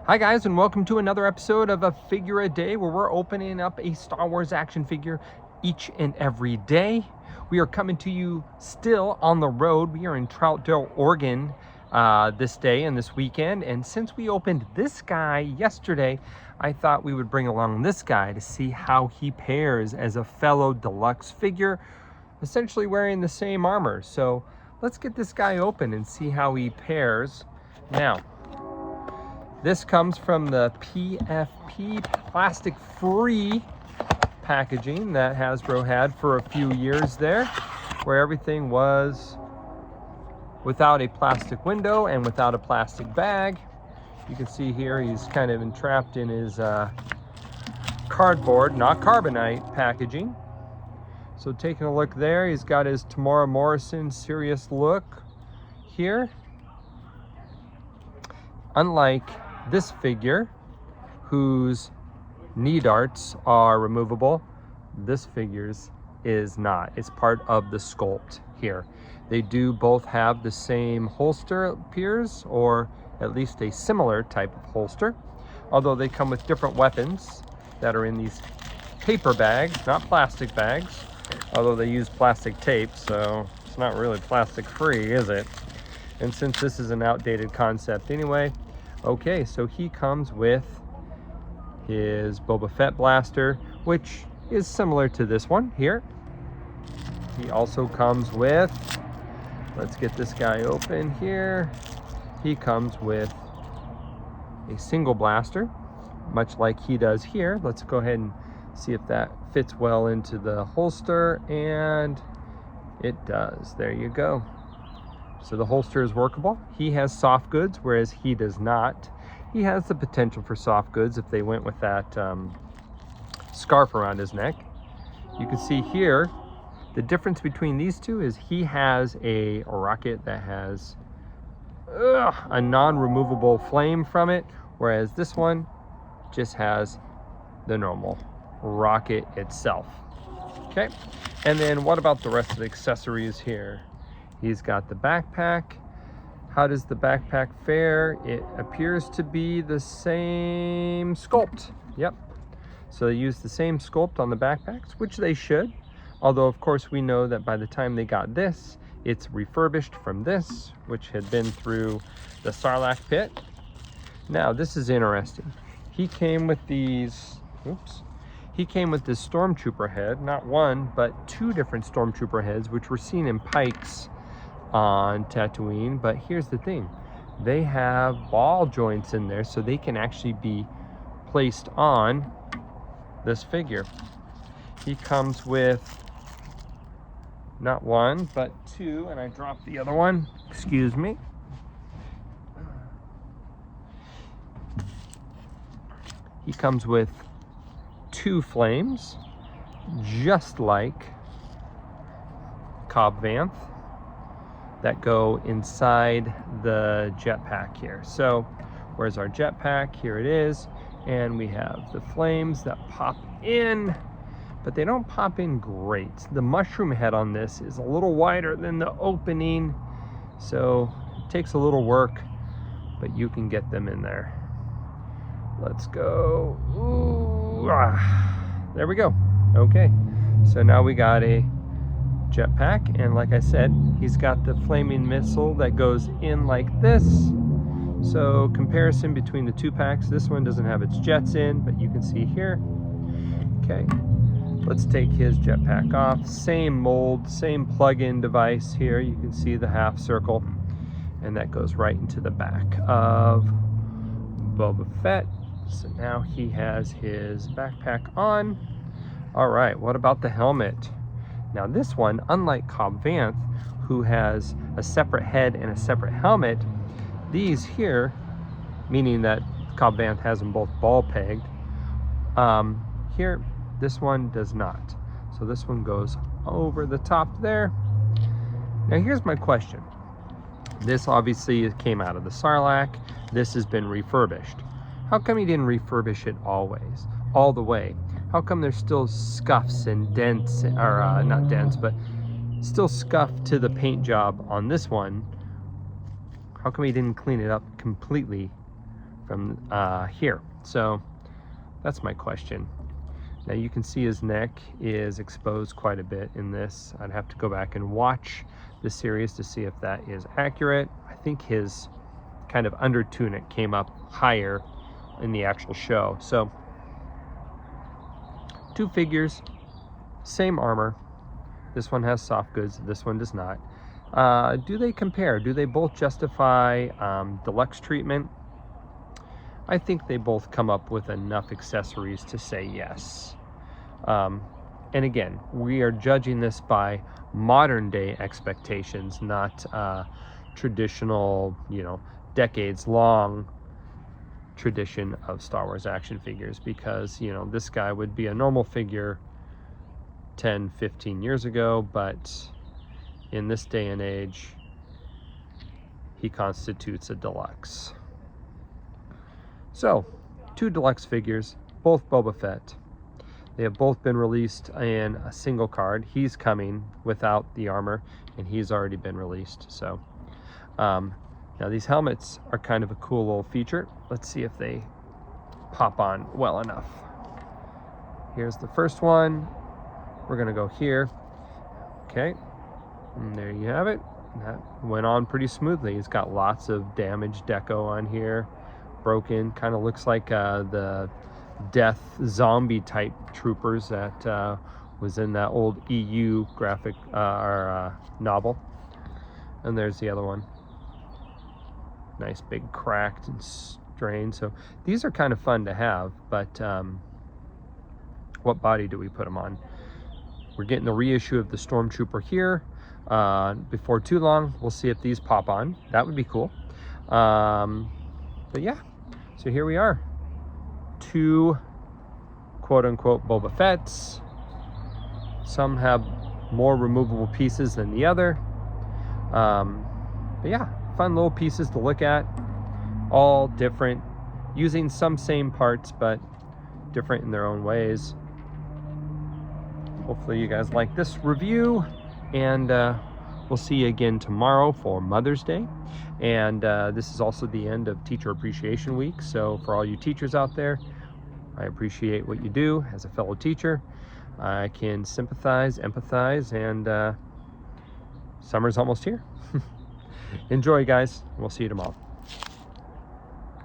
Hi guys, and welcome to another episode of A Figure a Day, where we're opening up a Star Wars action figure each and every day. We are coming to you still on the road. We are in Troutdale, Oregon this day and this weekend. And since we opened this guy yesterday, I thought we would bring along this guy to see how he pairs as a fellow deluxe figure, essentially wearing the same armor. So let's get this guy open and see how he pairs. Now, this comes from the PFP, plastic-free packaging that Hasbro had for a few years there, where everything was without a plastic window and without a plastic bag. You can see here he's kind of entrapped in his cardboard, not carbonite packaging. So taking a look there, he's got his Tamora Morrison serious look here. Unlike this figure, whose knee darts are removable, this figure's is not. It's part of the sculpt here. They do both have the same holster, it appears, or at least a similar type of holster, although they come with different weapons that are in these paper bags, not plastic bags, although they use plastic tape, so it's not really plastic free, is it? And since this is an outdated concept anyway, okay, so he comes with his Boba Fett blaster, which is similar to this one here. He also comes with, let's get this guy open here. He comes with a single blaster, much like he does here. Let's go ahead and see if that fits well into the holster, and it does. There you go. So the holster is workable. He has soft goods, whereas he does not. He has the potential for soft goods if they went with that scarf around his neck. You can see here, the difference between these two is he has a rocket that has a non-removable flame from it, whereas this one just has the normal rocket itself. Okay, and then what about the rest of the accessories here? He's got the backpack. How does the backpack fare? It appears to be the same sculpt. Yep. So they use the same sculpt on the backpacks, which they should. Although, of course, we know that by the time they got this, it's refurbished from this, which had been through the Sarlacc pit. Now, this is interesting. He came with these, he came with this Stormtrooper head, not one, but two different Stormtrooper heads, which were seen in Pikes on Tatooine. But here's the thing, they have ball joints in there, so they can actually be placed on this figure. He comes with not one, but two, and I dropped the other one, excuse me. He comes with two flames, just like Cobb Vanth, that go inside the jetpack here. So where's our jetpack? Here it is. And we have the flames that pop in, but they don't pop in great. The mushroom head on this is a little wider than the opening, so it takes a little work, but you can get them in there. Let's go. Ooh, there we go. Okay, so now we got a jetpack, and like I said, he's got the flaming missile that goes in like this. So comparison between the two packs, this one doesn't have its jets in, but you can see here. Okay, let's take his jetpack off. Same mold, same plug-in device here. You can see the half circle, and that goes right into the back of Boba Fett. So now he has his backpack on. All right, what about the helmet? Now this one, unlike Cobb Vanth, who has a separate head and a separate helmet, these here, meaning that Cobb Vanth has them both ball pegged, here, this one does not. So this one goes over the top there. Now here's my question. This obviously came out of the Sarlacc. This has been refurbished. How come he didn't refurbish it all the way? How come there's still scuffs and dents, or not dents, but still scuff to the paint job on this one? How come he didn't clean it up completely from here. So that's my question. Now you can see his neck is exposed quite a bit in this. I'd have to go back and watch the series to see if that is accurate. I think his kind of under tunic came up higher in the actual show. So 2 figures, same armor. This one has soft goods, this one does not. Do they compare? Do they both justify deluxe treatment? I think they both come up with enough accessories to say yes. And again, we are judging this by modern day expectations, not traditional, decades long tradition of Star Wars action figures, because, this guy would be a normal figure 10, 15 years ago, but in this day and age, he constitutes a deluxe. So, 2 deluxe figures, both Boba Fett. They have both been released in a single card. He's coming without the armor, and he's already been released. So, now these helmets are kind of a cool little feature. Let's see if they pop on well enough. Here's the first one. We're gonna go here. Okay, and there you have it. That went on pretty smoothly. It's got lots of damaged deco on here. Broken, kind of looks like the death zombie type troopers that was in that old EU graphic or novel. And there's the other one. Nice big cracked and strained. So these are kind of fun to have, but what body do we put them on? We're getting the reissue of the Stormtrooper here. Before too long, we'll see if these pop on. That would be cool. But yeah, so here we are. 2 quote-unquote Boba Fetts. Some have more removable pieces than the other. But yeah, fun little pieces to look at. All different, using some same parts, but different in their own ways. Hopefully you guys like this review, and we'll see you again tomorrow for Mother's Day. And this is also the end of Teacher Appreciation Week. So for all you teachers out there, I appreciate what you do as a fellow teacher. I can sympathize, empathize, and summer's almost here. Enjoy, guys. We'll see you tomorrow.